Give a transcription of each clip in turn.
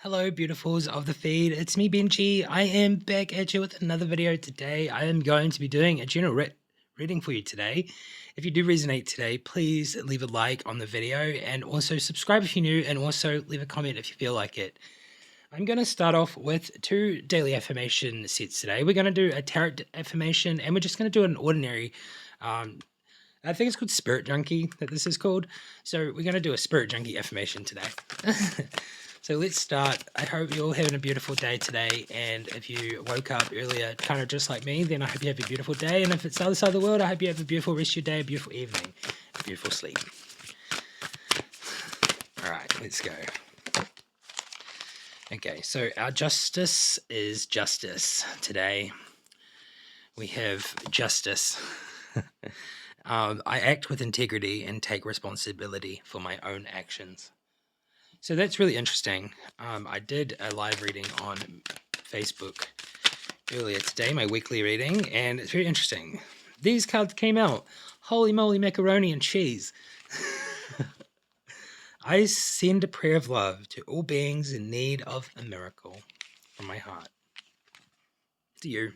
Hello, beautifuls of the feed. It's me, Benji. I am back at you with another video today. I am going to be doing a general reading for you today. If you do resonate today, please leave a like on the video and also subscribe if you're new, and also leave a comment if you feel like it. I'm going to start off with two daily affirmation sets today. We're going to do a tarot affirmation, and we're just going to do an ordinary I think it's called Spirit Junkie, that this is called. So we're going to do a Spirit Junkie affirmation today. So let's start. I hope you're all having a beautiful day today. And if you woke up earlier, kind of just like me, then I hope you have a beautiful day. And if it's the other side of the world, I hope you have a beautiful rest of your day, a beautiful evening, a beautiful sleep. All right, let's go. Okay, so our justice is justice today. We have justice. I act with integrity and take responsibility for my own actions. So that's really interesting. I did a live reading on Facebook earlier today, my weekly reading, and it's very interesting. These cards came out. Holy moly, macaroni and cheese. I send a prayer of love to all beings in need of a miracle from my heart. To you.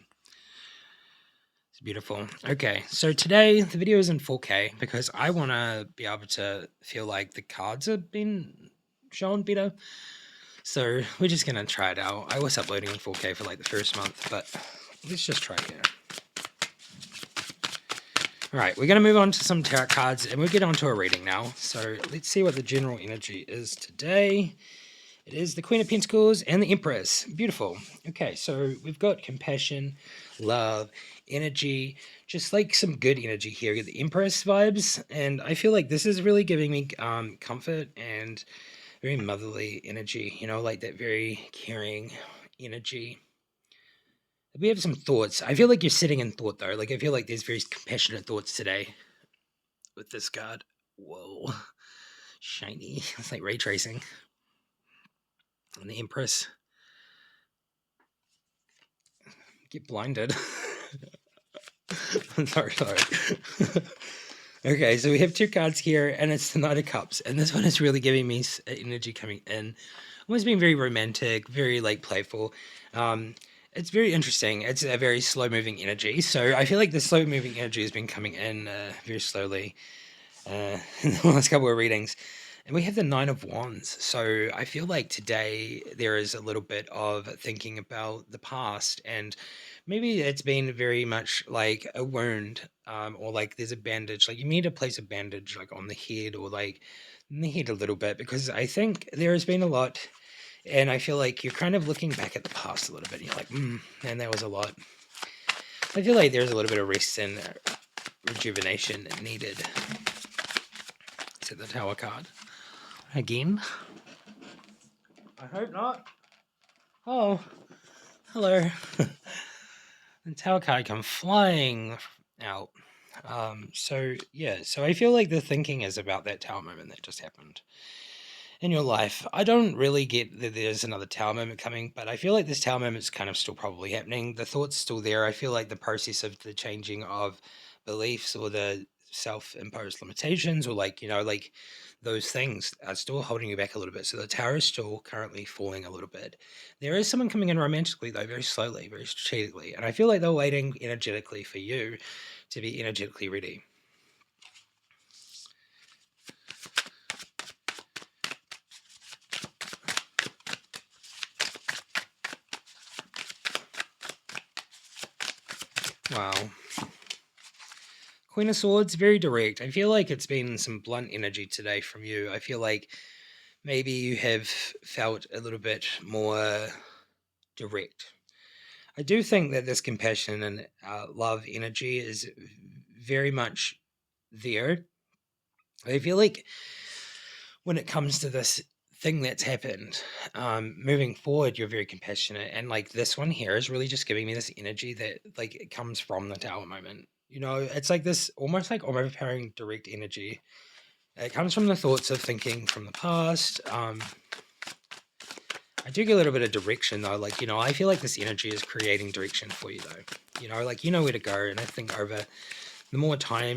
Beautiful. Okay, so today the video is in 4K because I want to be able to feel like the cards have been shown better. So we're just going to try it out. I was uploading in 4K for like the first month, but let's just try it. All right, we're going to move on to some tarot cards and we'll get on to a reading now. So let's see what the general energy is today. It is the Queen of Pentacles and the Empress. Beautiful. Okay, so we've got compassion, love, energy, just like some good energy here. Get the Empress vibes, and I feel like this is really giving me comfort and very motherly energy, you know, like that very caring energy. We have some thoughts. I feel like you're sitting in thought, though. Like, I feel like there's very compassionate thoughts today with this card. Whoa. Shiny. It's like ray tracing. And the Empress. Get blinded. I'm sorry. Okay, so we have two cards here, and it's the Knight of Cups, and this one is really giving me energy coming in. Almost being very romantic, very like playful. It's very interesting. It's a very slow-moving energy, so I feel like the slow-moving energy has been coming in very slowly in the last couple of readings. And we have the Nine of Wands. So I feel like today there is a little bit of thinking about the past, and maybe it's been very much like a wound, or like there's a bandage, like you need to place a bandage like on the head or like in the head a little bit, because I think there has been a lot, and I feel like you're kind of looking back at the past a little bit, and you're like, man, that was a lot. I feel like there's a little bit of rest and rejuvenation needed. Is it the Tower card? Again? I hope not. Oh, hello. The Tower card come flying out. So I feel like the thinking is about that Tower moment that just happened in your life. I don't really get that there's another Tower moment coming, but I feel like this Tower moment's kind of still probably happening. The thought's still there. I feel like the process of the changing of beliefs or the self-imposed limitations, or like, you know, like those things are still holding you back a little bit. So the tower is still currently falling a little bit. There is someone coming in romantically, though, very slowly, very strategically, and I feel like they're waiting energetically for you to be energetically ready. Wow. Queen of Swords, very direct. I feel like it's been some blunt energy today from you. I feel like maybe you have felt a little bit more direct. I do think that this compassion and love energy is very much there. I feel like when it comes to this thing that's happened, moving forward, you're very compassionate, and like this one here is really just giving me this energy that like it comes from the Tower moment. You know, it's like this almost like overpowering direct energy. It comes from the thoughts of thinking from the past. I do get a little bit of direction though. Like, you know, I feel like this energy is creating direction for you though. You know, like you know where to go. And I think over the more time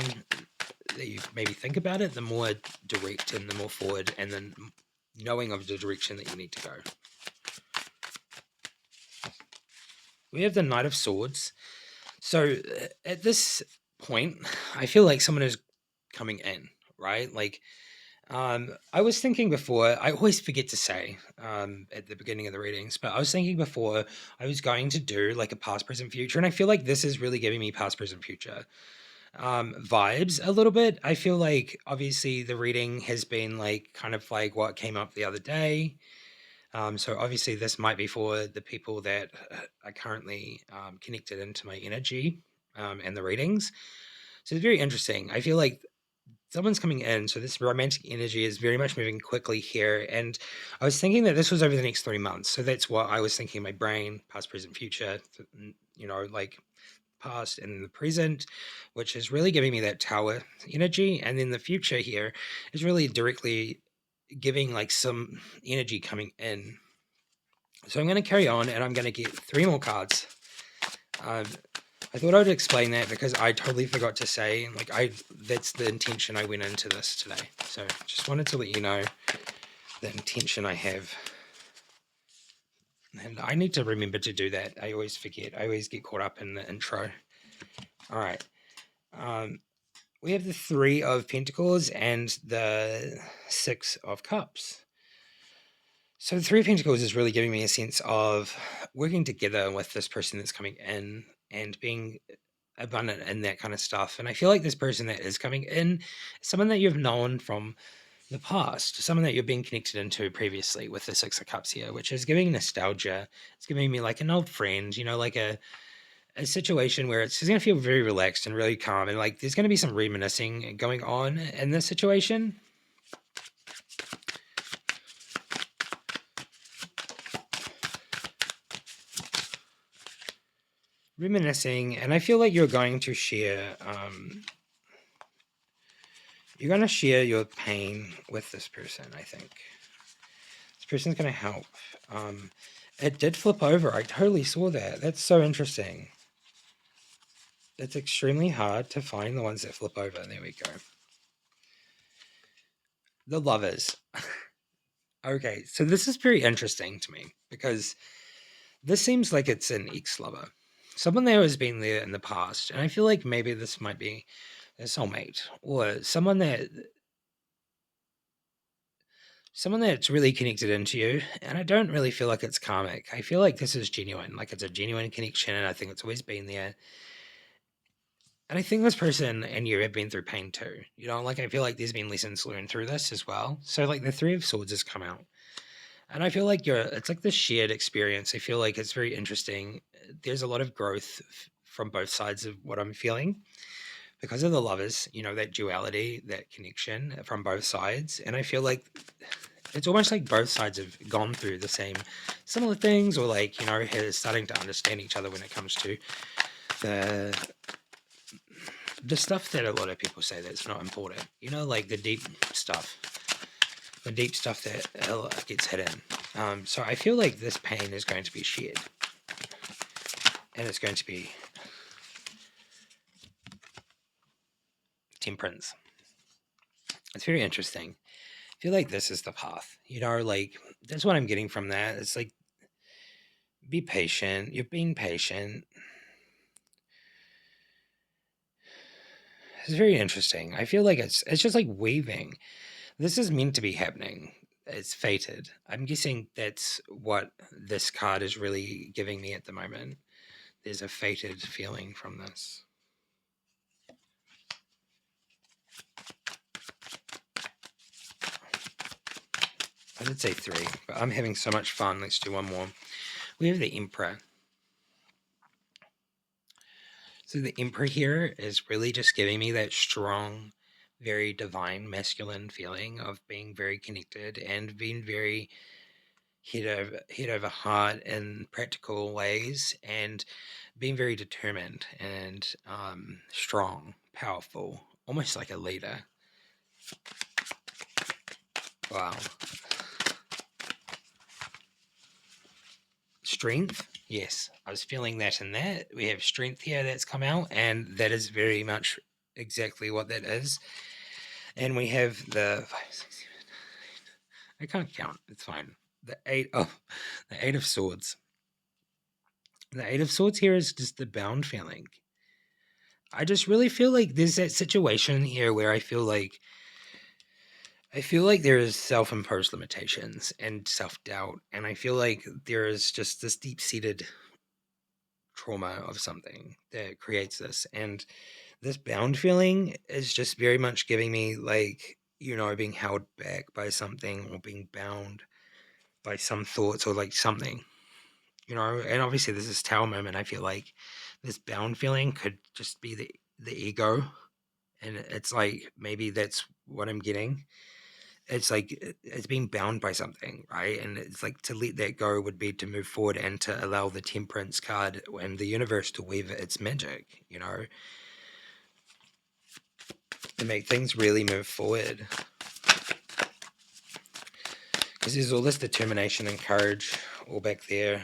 that you maybe think about it, the more direct and the more forward and then knowing of the direction that you need to go. We have the Knight of Swords. So at this point, I feel like someone is coming in, right? Like, I was thinking before, I always forget to say at the beginning of the readings, but I was thinking before I was going to do like a past, present, future. And I feel like this is really giving me past, present, future vibes a little bit. I feel like obviously the reading has been like kind of like what came up the other day. So obviously this might be for the people that are currently connected into my energy and the readings. So it's very interesting. I feel like someone's coming in, so this romantic energy is very much moving quickly here. And I was thinking that this was over the next 3 months. So that's what I was thinking in my brain, past, present, future, like past and the present, which is really giving me that tower energy. And then the future here is really directly giving like some energy coming in. So I'm going to carry on and I'm going to get 3 more cards. I thought I would explain that because I totally forgot to say, like, that's the intention I went into this today. So just wanted to let you know the intention I have. And I need to remember to do that. I always forget. I always get caught up in the intro. All right. We have the 3 of Pentacles and the 6 of Cups. So the 3 of Pentacles is really giving me a sense of working together with this person that's coming in and being abundant in that kind of stuff. And I feel like this person that is coming in is someone that you've known from the past, someone that you've been connected into previously with the 6 of Cups here, which is giving nostalgia. It's giving me like an old friend, like a situation where it's going to feel very relaxed and really calm. And like there's going to be some reminiscing going on in this situation. Reminiscing, and I feel like you're going to share your pain with this person. I think this person's going to help. It did flip over. I totally saw that. That's so interesting. It's extremely hard to find the ones that flip over. There we go. The Lovers. Okay, so this is very interesting to me because this seems like it's an ex-lover. Someone that has been there in the past, and I feel like maybe this might be a soulmate or someone that's really connected into you. And I don't really feel like it's karmic. I feel like this is genuine, like it's a genuine connection, and I think it's always been there. And I think this person and you have been through pain too. Like I feel like there's been lessons learned through this as well. So like the 3 of Swords has come out. And I feel like it's like this shared experience. I feel like it's very interesting. There's a lot of growth from both sides of what I'm feeling because of the Lovers, that duality, that connection from both sides. And I feel like it's almost like both sides have gone through the same similar things, or like, starting to understand each other when it comes to the stuff that a lot of people say that's not important, like the deep stuff that gets hidden. So I feel like this pain is going to be shared, and it's going to be temperance. It's very interesting. I feel like this is the path, like that's what I'm getting from that. It's like, be patient. You're being patient. It's very interesting. I feel like it's just like weaving. This is meant to be happening. It's fated. I'm guessing that's what this card is really giving me at the moment. There's a fated feeling from this. I did say 3, but I'm having so much fun. Let's do 1 more. We have the Emperor. So the Emperor here is really just giving me that strong, very divine masculine feeling of being very connected and being very head over heart in practical ways, and being very determined and strong, powerful, almost like a leader. Wow. Strength. Yes, I was feeling that in that. We have strength here that's come out, and that is very much exactly what that is. And we have the 5, 6, 7, 8. I can't count. It's fine. The 8 of Swords. The Eight of Swords here is just the bound feeling. I just really feel like there's that situation here where I feel like there is self-imposed limitations and self-doubt, and I feel like there is just this deep-seated trauma of something that creates this. And this bound feeling is just very much giving me like, being held back by something or being bound by some thoughts or like something, and obviously there's this tower moment. I feel like this bound feeling could just be the ego, and it's like maybe that's what I'm getting. It's like it's being bound by something, right? And it's like to let that go would be to move forward and to allow the temperance card and the universe to weave its magic, to make things really move forward. Because there's all this determination and courage all back there.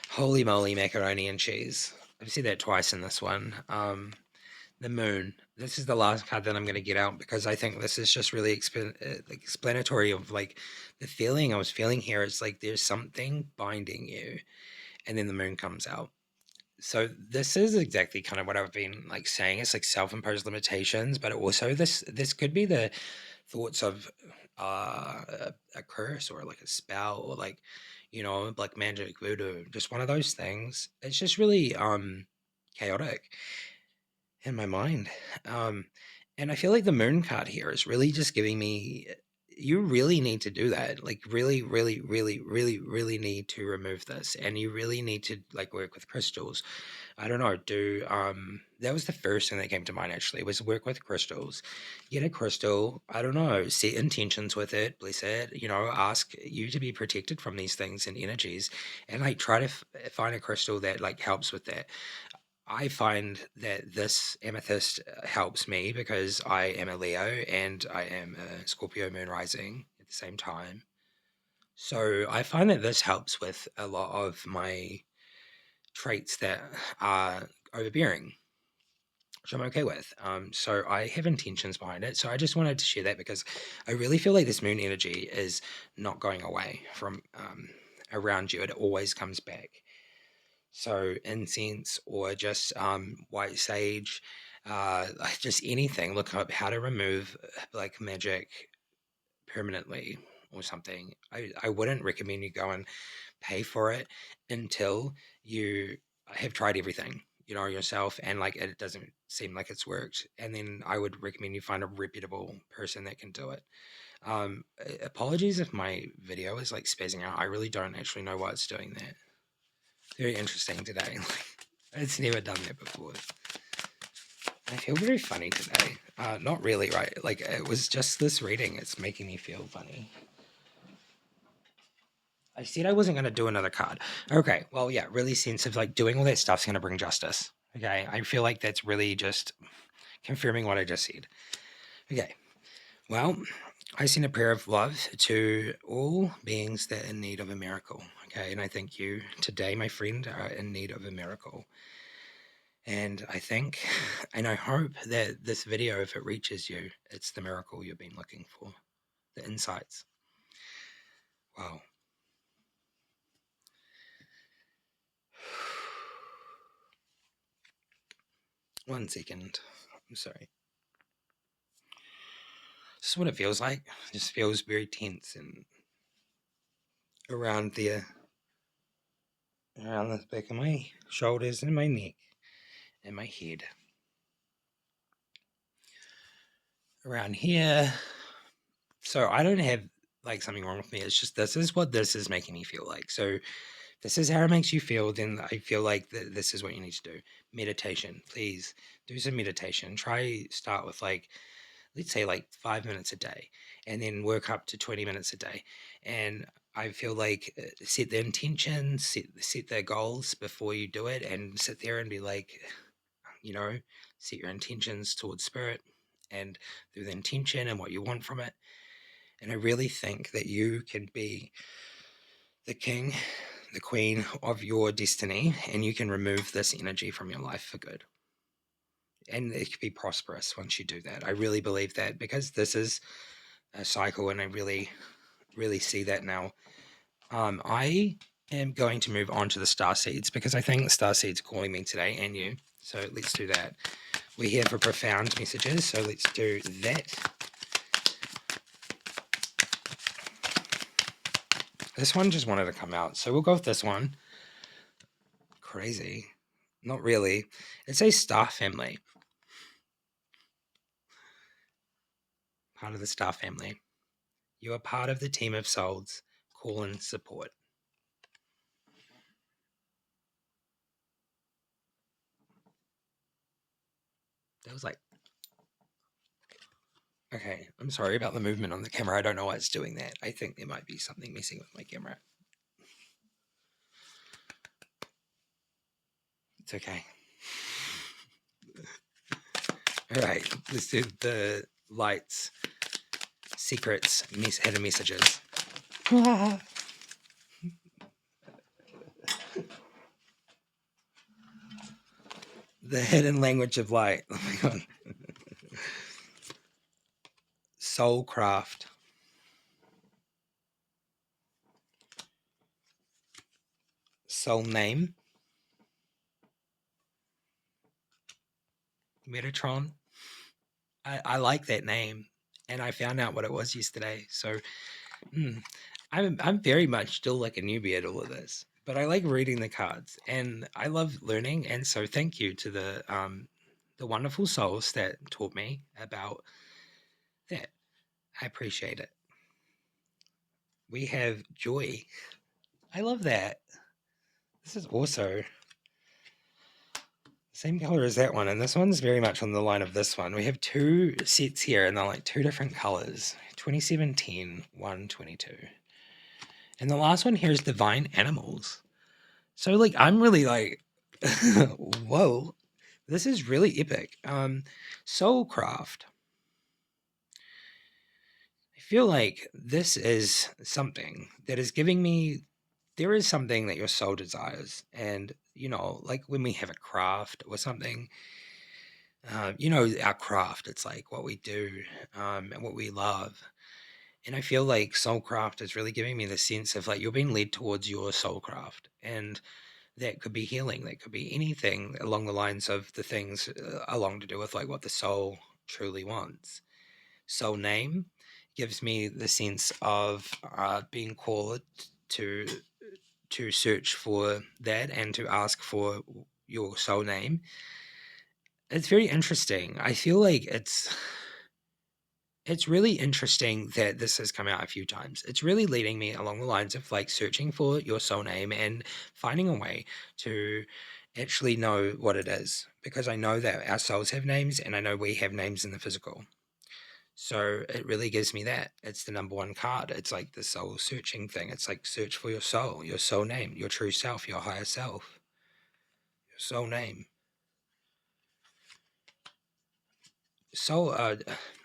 Holy moly, macaroni and cheese. I've said that twice in this one. The moon. This is the last card that I'm going to get out because I think this is just really explanatory of like the feeling I was feeling here. It's like there's something binding you, and then the moon comes out. So this is exactly kind of what I've been like saying. It's like self-imposed limitations, but also this could be the thoughts of a curse or like a spell or like like magic voodoo, just one of those things. It's just really chaotic in my mind. Um, and I feel like the moon card here is really just giving me you really need to do that. Like really, really, really, really, really need to remove this. And you really need to like work with crystals. I don't know, do that was the first thing that came to mind actually, was work with crystals. Get a crystal, I don't know, set intentions with it, bless it, ask you to be protected from these things and energies, and like try to find a crystal that like helps with that. I find that this amethyst helps me because I am a Leo and I am a Scorpio moon rising at the same time. So I find that this helps with a lot of my traits that are overbearing, which I'm okay with. So I have intentions behind it. So I just wanted to share that because I really feel like this moon energy is not going away from around you. It always comes back. So incense or just white sage, like just anything. Look up how to remove like magic permanently or something. I wouldn't recommend you go and pay for it until you have tried everything, yourself, and like it doesn't seem like it's worked. And then I would recommend you find a reputable person that can do it. Apologies if my video is like spazzing out. I really don't actually know why it's doing that. Very interesting today. It's never done that before. I feel very funny today. Not really, right? Like it was just this reading. It's making me feel funny. I said I wasn't going to do another card. Okay, well, yeah, really sense of like doing all that stuff's going to bring justice. Okay, I feel like that's really just confirming what I just said. Okay, well, I send a prayer of love to all beings that are in need of a miracle. Okay, and I thank you today, my friend, are in need of a miracle. And I think, and I hope that this video, if it reaches you, it's the miracle you've been looking for, the insights. Wow. One second. I'm sorry. This is what it feels like. It just feels very tense and around there, around the back of my shoulders and my neck and my head. Around here. So I don't have like something wrong with me. It's just this is what this is making me feel like. So this is how it makes you feel, then I feel like this is what you need to do. Meditation. Please do some meditation. Try start with like, let's say like 5 minutes a day and then work up to 20 minutes a day. And I feel like set the intentions, set the goals before you do it, and sit there and be like, set your intentions towards spirit and through the intention and what you want from it. And I really think that you can be the king, the queen of your destiny, and you can remove this energy from your life for good. And it can be prosperous once you do that. I really believe that because this is a cycle, and I really, really see that now. I am going to move on to the star seeds because I think the star seeds are calling me today and you. So let's do that. We're here for profound messages, so let's do that. This one just wanted to come out, so we'll go with this one. Crazy. Not really. It's a star family. Part of the star family. You are part of the team of souls. Call and support. That was like... Okay, I'm sorry about the movement on the camera. I don't know why it's doing that. I think there might be something messing with my camera. It's okay. All right, let's do the lights, secrets, hidden messages. The hidden language of light. Oh my god. Soulcraft. Soul name. Metatron. I like that name, and I found out what it was yesterday. So I'm very much still like a newbie at all of this, but I like reading the cards, and I love learning. And so thank you to the wonderful souls that taught me about that. I appreciate it. We have joy. I love that. This is also same color as that one, and this one's very much on the line of this one. We have two sets here, and they're like two different colors. 2017, 122. And the last one here is Divine Animals. So, like, I'm really like, whoa, this is really epic. Soulcraft. I feel like this is something that is giving me, there is something that your soul desires. And, you know, like when we have a craft or something, you know, our craft, it's like what we do and what we love. And I feel like soulcraft is really giving me the sense of like you're being led towards your soulcraft. And that could be healing, that could be anything along the lines of the things along to do with like what the soul truly wants. Soul name gives me the sense of being called to to search for that and to ask for your soul name. It's very interesting. I feel like it's really interesting that this has come out a few times. It's really leading me along the lines of like searching for your soul name and finding a way to actually know what it is, because I know that our souls have names and I know we have names in the physical. So it really gives me that. It's the number one card. It's like the soul searching thing. It's like search for your soul name, your true self, your higher self, your soul name. Soul,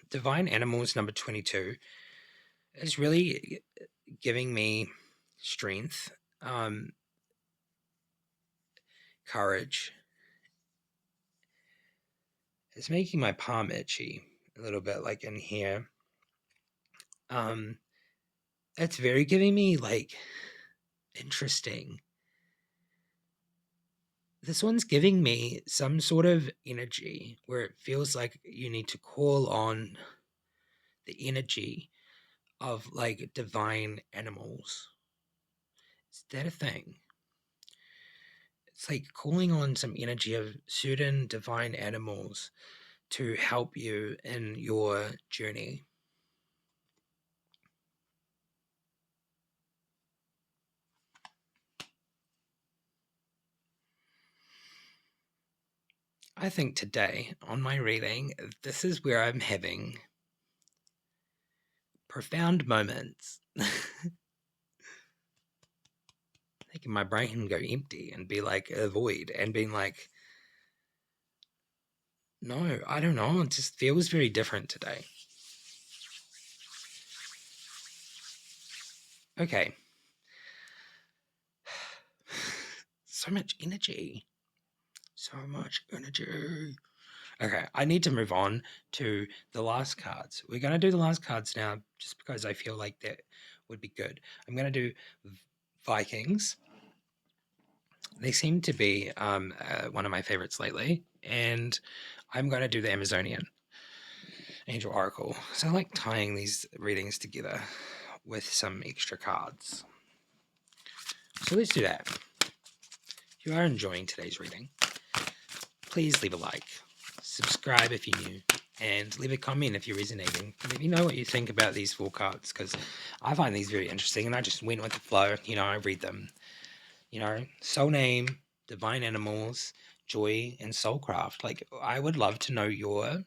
Divine Animals number 22 is really giving me strength, courage. It's making my palm itchy a little bit, like in here. It's very giving me like interesting. This one's giving me some sort of energy where it feels like you need to call on the energy of like divine animals. Is that a thing? It's like calling on some energy of certain divine animals to help you in your journey. I think today on my reading, this is where I'm having profound moments. Making my brain go empty and be like a void and being like, no, I don't know. It just feels very different today. Okay. So much energy. So much energy. Okay, I need to move on to the last cards. We're going to do the last cards now just because I feel like that would be good. I'm going to do Vikings. They seem to be one of my favorites lately, and I'm going to do the Amazonian Angel Oracle. So I like tying these readings together with some extra cards. So let's do that. If you are enjoying today's reading, please leave a like, subscribe if you're new, and leave a comment if you're resonating. Let me know what you think about these 4 cards, because I find these very interesting, and I just went with the flow. I read them. Soul Name, Divine Animals, Joy, and Soulcraft. Like, I would love to know your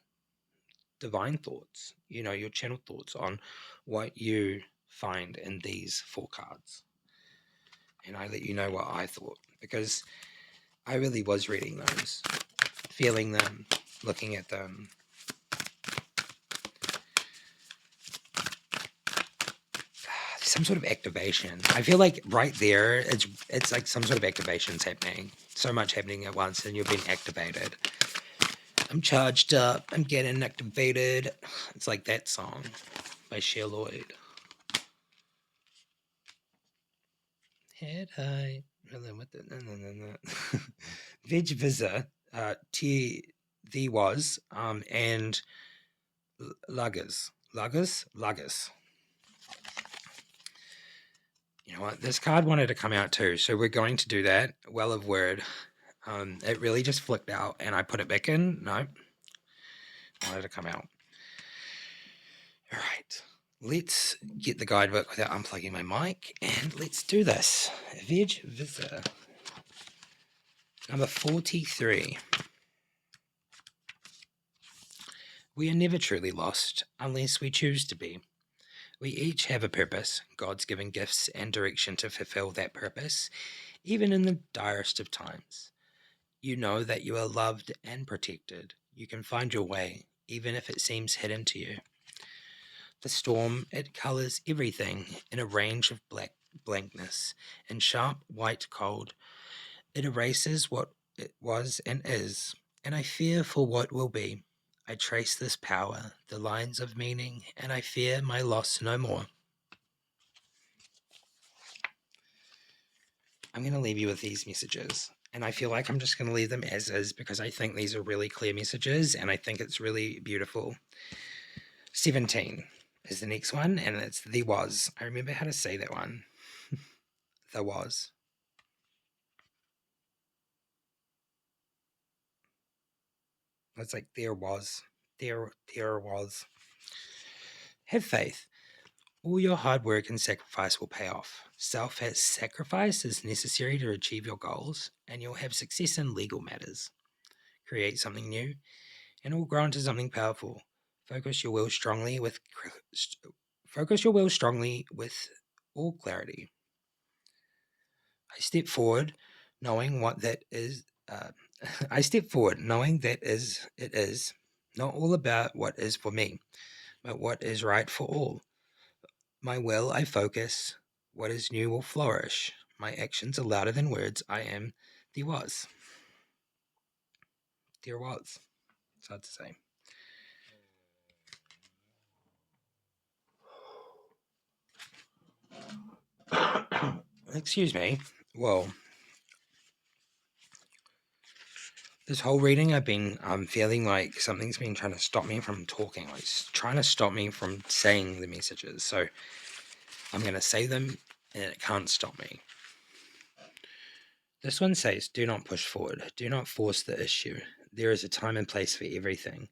divine thoughts, your channel thoughts on what you find in these 4 cards. And I let you know what I thought, because I really was reading those, feeling them, looking at them. Some sort of activation. I feel like right there, it's like some sort of activation's happening. So much happening at once, and you're being activated. I'm charged up. I'm getting activated. It's like that song by Cher Lloyd. Head high. What the? No. Veg Visa. The was. And Lagers. Lagers. You know what? This card wanted to come out too, so we're going to do that. Well of Word. It really just flicked out, and I put it back in. No. Wanted to come out. All right. Let's get the guidebook without unplugging my mic, and let's do this. Veg Visa. Number 43. We are never truly lost unless we choose to be. We each have a purpose, God's given gifts and direction to fulfill that purpose, even in the direst of times. You know that you are loved and protected. You can find your way, even if it seems hidden to you. The storm, it colors everything in a range of blankness and sharp white cold. It erases what it was and is, and I fear for what will be. I trace this power, the lines of meaning, and I fear my loss no more. I'm going to leave you with these messages, and I feel like I'm just going to leave them as is, because I think these are really clear messages, and I think it's really beautiful. 17 is the next one, and it's the was. I remember how to say that one. The was. It's like there was. There was. Have faith. All your hard work and sacrifice will pay off. Self-sacrifice is necessary to achieve your goals, and you'll have success in legal matters. Create something new, and it will grow into something powerful. Focus your will strongly with all clarity. I step forward, knowing what that is. I step forward, knowing that it is not all about what is for me, but what is right for all. My will, I focus. What is new will flourish. My actions are louder than words. I am the was. There was. It's hard to say. Excuse me. Well, this whole reading I've been feeling like something's been trying to stop me from talking. Like it's trying to stop me from saying the messages. So I'm going to say them, and it can't stop me. This one says, do not push forward. Do not force the issue. There is a time and place for everything.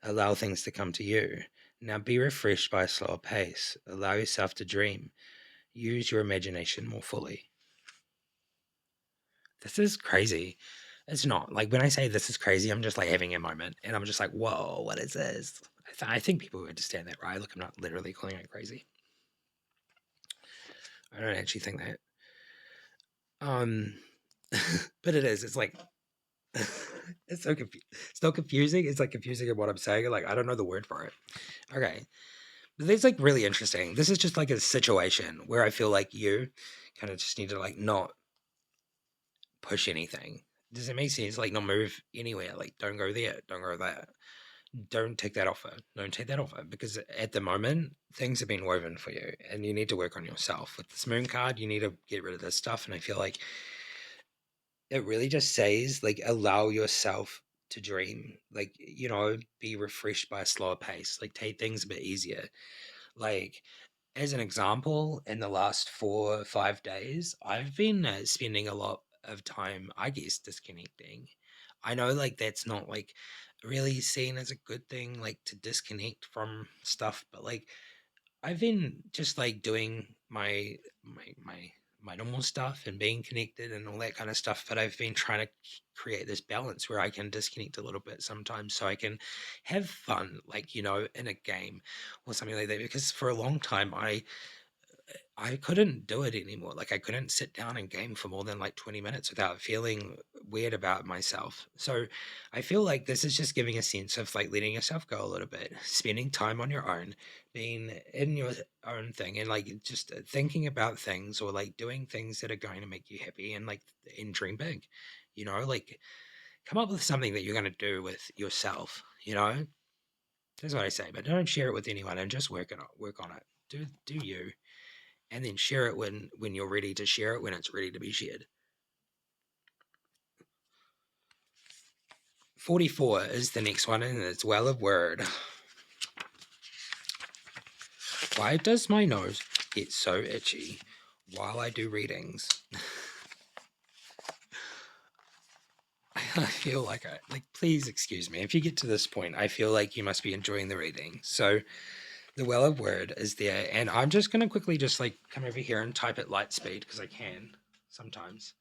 Allow things to come to you. Now be refreshed by a slower pace. Allow yourself to dream. Use your imagination more fully. This is crazy. It's not. Like, when I say this is crazy, I'm just like having a moment. And I'm just like, whoa, what is this? I think people understand that, right? Look, I'm not literally calling it crazy. I don't actually think that. But it is. It's like, it's so it's not confusing. It's like confusing in what I'm saying. Like, I don't know the word for it. Okay. But it's like really interesting. This is just like a situation where I feel like you kind of just need to like not push anything. Does it make sense? Like, not move anywhere. Like, don't go there. Don't go there. Don't take that offer. Don't take that offer, because at the moment things have been woven for you, and you need to work on yourself. With this moon card, you need to get rid of this stuff, and I feel like it really just says like allow yourself to dream, like, be refreshed by a slower pace, like take things a bit easier. Like, as an example, in the last 4 or 5 days, I've been spending a lot of time, I guess, disconnecting. I know, like, that's not like really seen as a good thing, like to disconnect from stuff, but like I've been just like doing my normal stuff and being connected and all that kind of stuff, but I've been trying to create this balance where I can disconnect a little bit sometimes so I can have fun, like, in a game or something like that. Because for a long time I couldn't do it anymore. Like I couldn't sit down and game for more than like 20 minutes without feeling weird about myself. So I feel like this is just giving a sense of like letting yourself go a little bit, spending time on your own, being in your own thing and like just thinking about things or like doing things that are going to make you happy and like and dream big. Like come up with something that you're going to do with yourself. That's what I say, but don't share it with anyone and just work on it. Do you, and then share it when you're ready to share it, when it's ready to be shared. 44 is the next one, and it's Well of Word. Why does my nose get so itchy while I do readings? I feel like please excuse me. If you get to this point, I feel like you must be enjoying the reading. So the Well of Word is there, and I'm just going to quickly just like come over here and type at light speed because I can sometimes.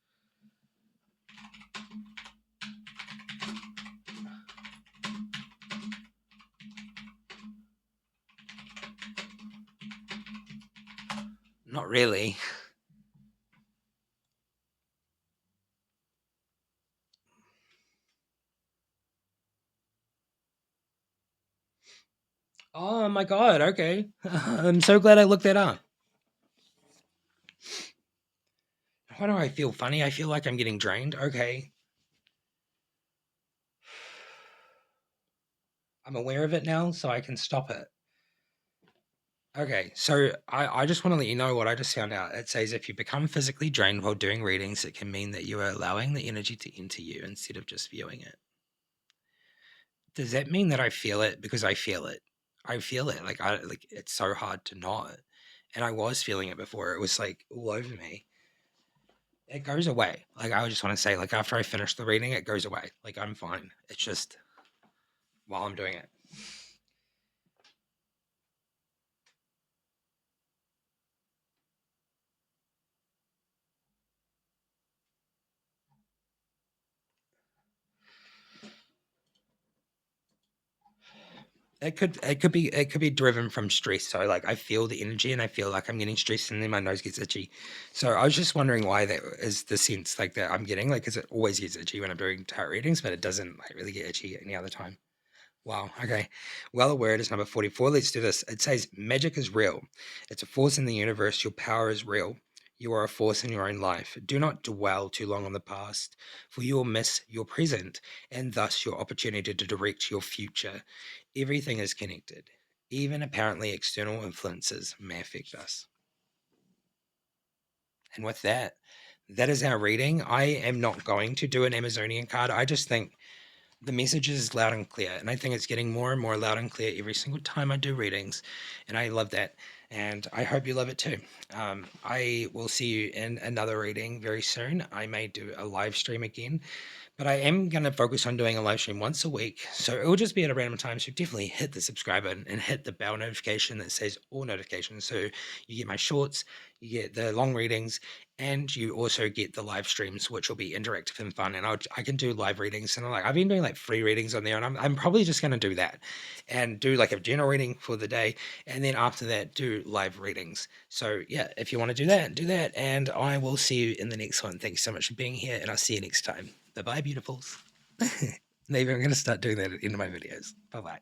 Not really. Oh my god, okay. I'm so glad I looked that up. Why do I feel funny? I feel like I'm getting drained. Okay. I'm aware of it now, so I can stop it. Okay, so I just want to let you know what I just found out. It says if you become physically drained while doing readings, it can mean that you are allowing the energy to enter you instead of just viewing it. Does that mean that I feel it? Because I feel it. I feel it. Like it's so hard to not. And I was feeling it before. It was like all over me. It goes away. Like I just want to say, like after I finish the reading, it goes away. Like I'm fine. It's just while I'm doing it. It could be driven from stress. So like I feel the energy and I feel like I'm getting stressed and then my nose gets itchy. So I was just wondering why that is the sense like that I'm getting, like, because it always gets itchy when I'm doing tarot readings, but it doesn't like really get itchy any other time. Wow. Okay. Well, word is number 44. Let's do this. It says magic is real. It's a force in the universe. Your power is real. You are a force in your own life. Do not dwell too long on the past, for you will miss your present and thus your opportunity to direct your future. Everything is connected. Even apparently external influences may affect us. And with that, that is our reading. I am not going to do an Amazonian card. I just think the message is loud and clear, and I think it's getting more and more loud and clear every single time I do readings, and I love that, and I hope you love it too. I will see you in another reading very soon. I may do a live stream again, but I am going to focus on doing a live stream once a week. So it will just be at a random time. So definitely hit the subscribe button and hit the bell notification that says all notifications. So you get my shorts, you get the long readings, and you also get the live streams, which will be interactive and fun. And I can do live readings. And I've been doing like free readings on there. And I'm probably just going to do that and do like a general reading for the day. And then after that, do live readings. So yeah, if you want to do that, do that. And I will see you in the next one. Thanks so much for being here. And I'll see you next time. Bye bye, beautifuls. Maybe I'm going to start doing that at the end of my videos. Bye bye.